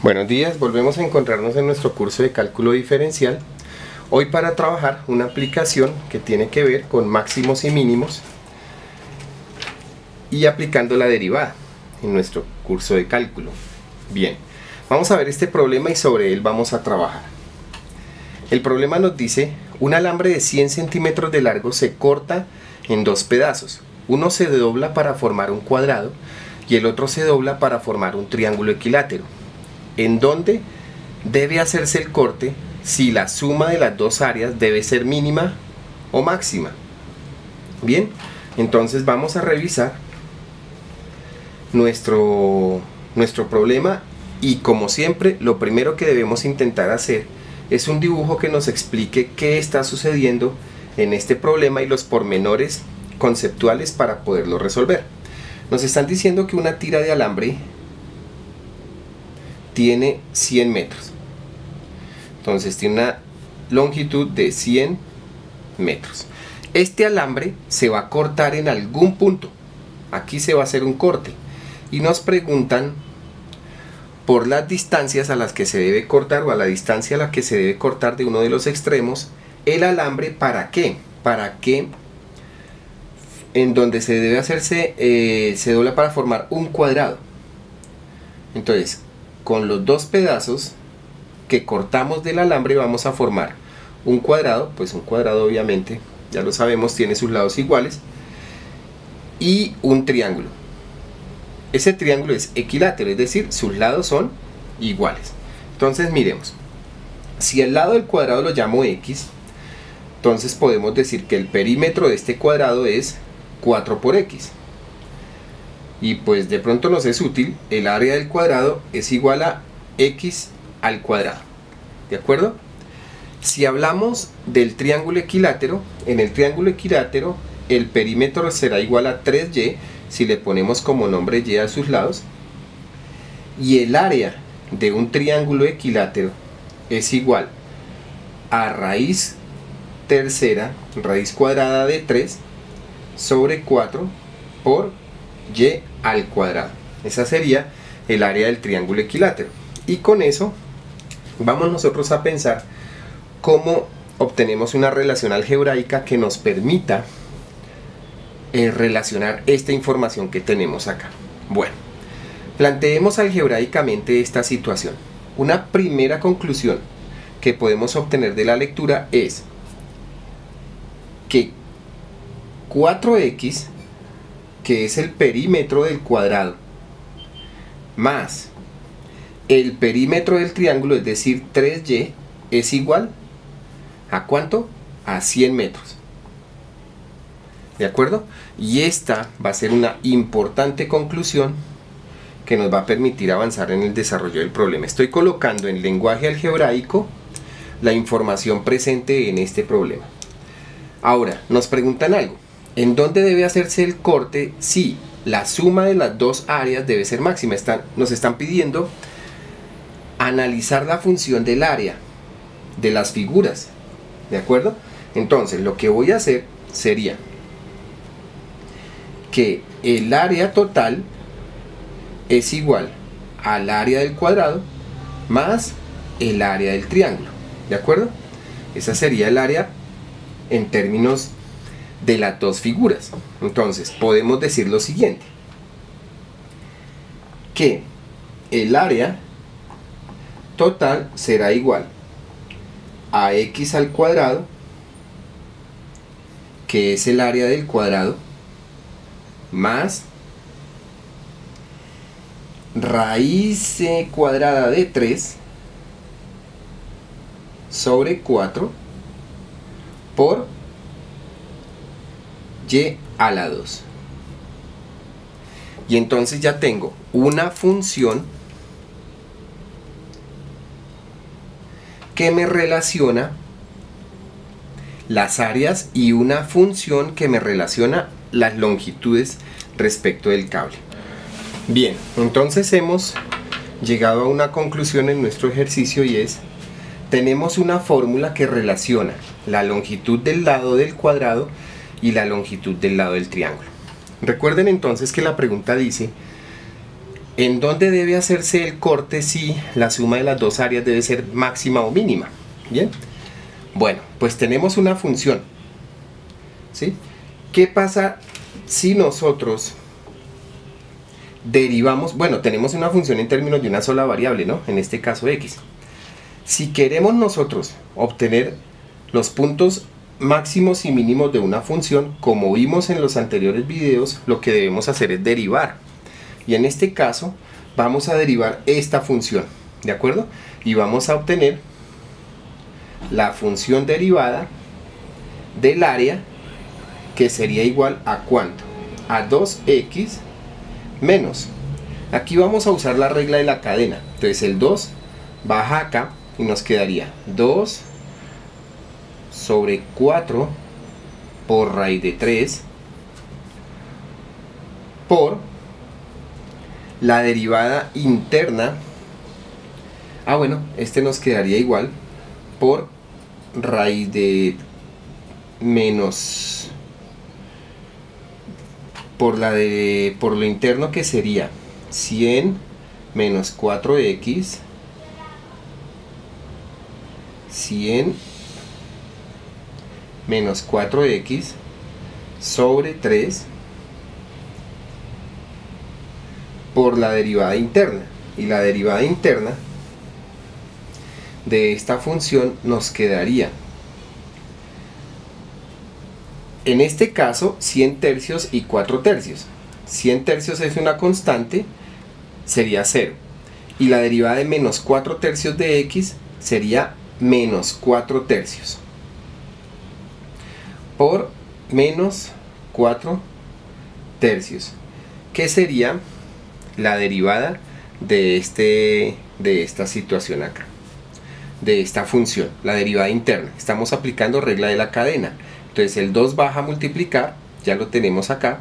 Buenos días, volvemos a encontrarnos en nuestro curso de cálculo diferencial. Hoy para trabajar una aplicación que tiene que ver con máximos y mínimos y aplicando la derivada en nuestro curso de cálculo. Bien, vamos a ver este problema y sobre él vamos a trabajar. El problema nos dice: un alambre de 100 centímetros de largo se corta en dos pedazos. Uno se dobla para formar un cuadrado y el otro se dobla para formar un triángulo equilátero. ¿En dónde debe hacerse el corte si la suma de las dos áreas debe ser mínima o máxima? Bien, entonces vamos a revisar nuestro problema y, como siempre, lo primero que debemos intentar hacer es un dibujo que nos explique qué está sucediendo en este problema y los pormenores conceptuales para poderlo resolver. Nos están diciendo que una tira de alambre tiene 100 metros. Entonces tiene una longitud de 100 metros. Este alambre se va a cortar en algún punto. Aquí se va a hacer un corte. Y nos preguntan por las distancias a las que se debe cortar, o a la distancia a la que se debe cortar de uno de los extremos, el alambre. ¿Para qué? Para que en donde se debe hacerse, se dobla para formar un cuadrado. Entonces, con los dos pedazos que cortamos del alambre vamos a formar un cuadrado. Pues un cuadrado, obviamente, ya lo sabemos, tiene sus lados iguales, y un triángulo. Ese triángulo es equilátero, es decir, sus lados son iguales. Entonces miremos, si el lado del cuadrado lo llamo X, entonces podemos decir que el perímetro de este cuadrado es 4 por X. Y pues de pronto nos es útil, el área del cuadrado es igual a X al cuadrado. ¿De acuerdo? Si hablamos del triángulo equilátero, en el triángulo equilátero el perímetro será igual a 3Y, si le ponemos como nombre Y a sus lados. Y el área de un triángulo equilátero es igual a raíz tercera, raíz cuadrada de 3 sobre 4 por Y al cuadrado. Esa sería el área del triángulo equilátero. Y con eso vamos nosotros a pensar cómo obtenemos una relación algebraica que nos permita relacionar esta información que tenemos acá. Bueno, planteemos algebraicamente esta situación. Una primera conclusión que podemos obtener de la lectura es que 4x, que es el perímetro del cuadrado, más el perímetro del triángulo, es decir 3y, es igual ¿a cuánto? A 100 metros. ¿De acuerdo? Y esta va a ser una importante conclusión que nos va a permitir avanzar en el desarrollo del problema. Estoy colocando en lenguaje algebraico la información presente en este problema. Ahora, nos preguntan algo: ¿en dónde debe hacerse el corte si la suma de las dos áreas debe ser máxima? Nos están pidiendo analizar la función del área de las figuras. ¿De acuerdo? Entonces, lo que voy a hacer sería que el área total es igual al área del cuadrado más el área del triángulo. ¿De acuerdo? Esa sería el área en términos de las dos figuras. Entonces podemos decir lo siguiente: que el área total será igual a X al cuadrado, que es el área del cuadrado, más raíz cuadrada de 3 sobre 4 por Y a la 2. Y entonces ya tengo una función que me relaciona las áreas y una función que me relaciona las longitudes respecto del cable. Bien, entonces hemos llegado a una conclusión en nuestro ejercicio, y es: tenemos una fórmula que relaciona la longitud del lado del cuadrado y la longitud del lado del triángulo. Recuerden entonces que la pregunta dice ¿En dónde debe hacerse el corte si la suma de las dos áreas debe ser máxima o mínima? Bien. Bueno, pues tenemos una función, ¿sí? ¿Qué pasa si nosotros derivamos? Bueno, tenemos una función en términos de una sola variable, ¿no? En este caso x. Si queremos nosotros obtener los puntos máximos y mínimos de una función, como vimos en los anteriores videos, lo que debemos hacer es derivar. Y en este caso vamos a derivar esta función, ¿de acuerdo? Y vamos a obtener la función derivada del área, que sería igual a ¿cuánto? A 2x menos. Aquí vamos a usar la regla de la cadena. Entonces el 2 baja acá y nos quedaría 2 sobre 4 por raíz de 3 por la derivada interna. Bueno, este nos quedaría igual por raíz de menos por lo interno, que sería 100 menos 4x 100 menos 4x sobre 3 por la derivada interna. Y la derivada interna de esta función nos quedaría, en este caso, 100 tercios y 4 tercios. 100 tercios es una constante, sería 0. Y la derivada de menos 4 tercios de x sería menos 4 tercios. Por menos 4 tercios. Que sería la derivada de esta situación acá. De esta función, la derivada interna. Estamos aplicando regla de la cadena. Entonces el 2 baja a multiplicar, ya lo tenemos acá,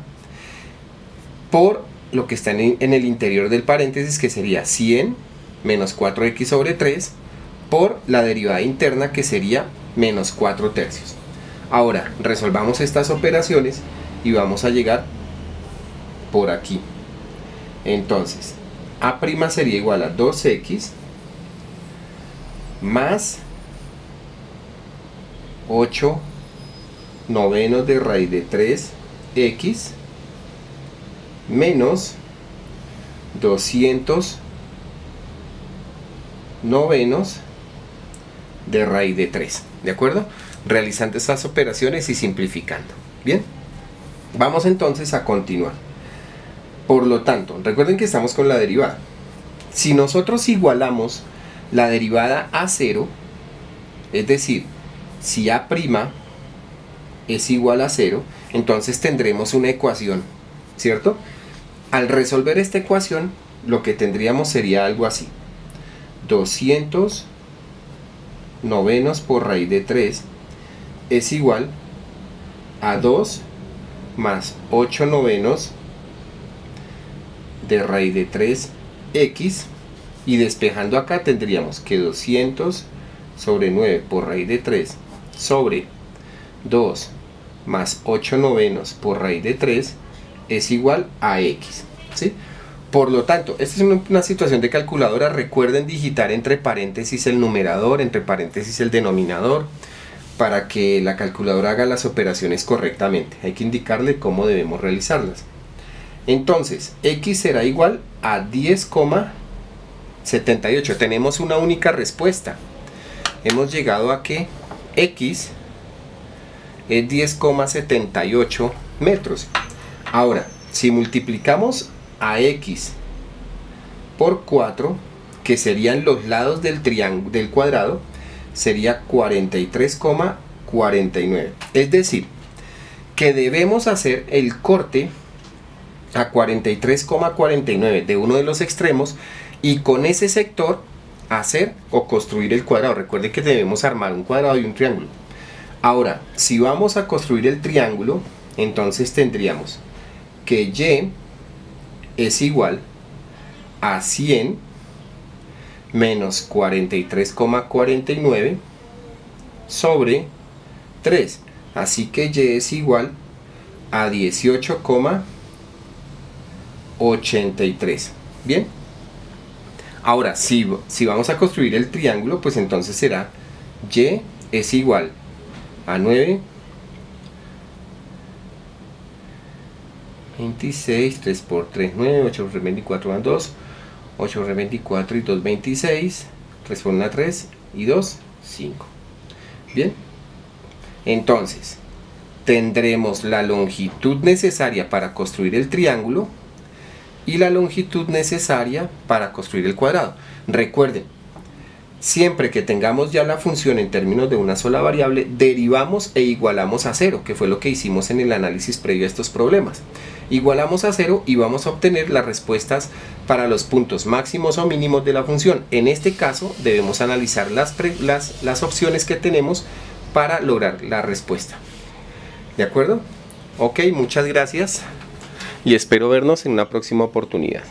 por lo que está en el interior del paréntesis, que sería 100 menos 4x sobre 3 por la derivada interna, que sería menos 4 tercios. Ahora resolvamos estas operaciones y vamos a llegar por aquí. Entonces a' sería igual a 2x más 8 novenos de raíz de 3x menos 200 novenos de raíz de 3, ¿de acuerdo? Realizando estas operaciones y simplificando. Bien, vamos entonces a continuar. Por lo tanto, recuerden que estamos con la derivada. Si nosotros igualamos la derivada a 0, es decir, si a' es igual a 0, entonces tendremos una ecuación, ¿cierto? Al resolver esta ecuación, lo que tendríamos sería algo así: 200 novenos por raíz de 3 es igual a 2 más 8 novenos de raíz de 3x, y despejando acá tendríamos que 200 sobre 9 por raíz de 3 sobre 2 más 8 novenos por raíz de 3 es igual a x, ¿sí? Por lo tanto, esta es una situación de calculadora. Recuerden digitar entre paréntesis el numerador, entre paréntesis el denominador, para que la calculadora haga las operaciones correctamente. Hay que indicarle cómo debemos realizarlas. Entonces, x será igual a 10,78. Tenemos una única respuesta. Hemos llegado a que x es 10,78 metros. Ahora, si multiplicamos a x por 4, que serían los lados del triángulo, del cuadrado, sería 43,49. Es decir, que debemos hacer el corte a 43,49 de uno de los extremos, y con ese sector hacer o construir el cuadrado. Recuerden que debemos armar un cuadrado y un triángulo. Ahora, si vamos a construir el triángulo, entonces tendríamos que y es igual a 100 menos 43,49 sobre 3. Así que y es igual a 18,83. Bien. Ahora, si vamos a construir el triángulo, pues entonces será y es igual a 9, 26, 3 por 3, 9, 8 por 24 van 2, 8 por 24 y 2, 26, responden a 3 y 2, 5. Bien, entonces tendremos la longitud necesaria para construir el triángulo y la longitud necesaria para construir el cuadrado. Recuerden, siempre que tengamos ya la función en términos de una sola variable, derivamos e igualamos a 0, que fue lo que hicimos en el análisis previo a estos problemas. Igualamos a 0 y vamos a obtener las respuestas para los puntos máximos o mínimos de la función. En este caso debemos analizar las opciones que tenemos para lograr la respuesta. ¿De acuerdo? Ok, muchas gracias y espero vernos en una próxima oportunidad.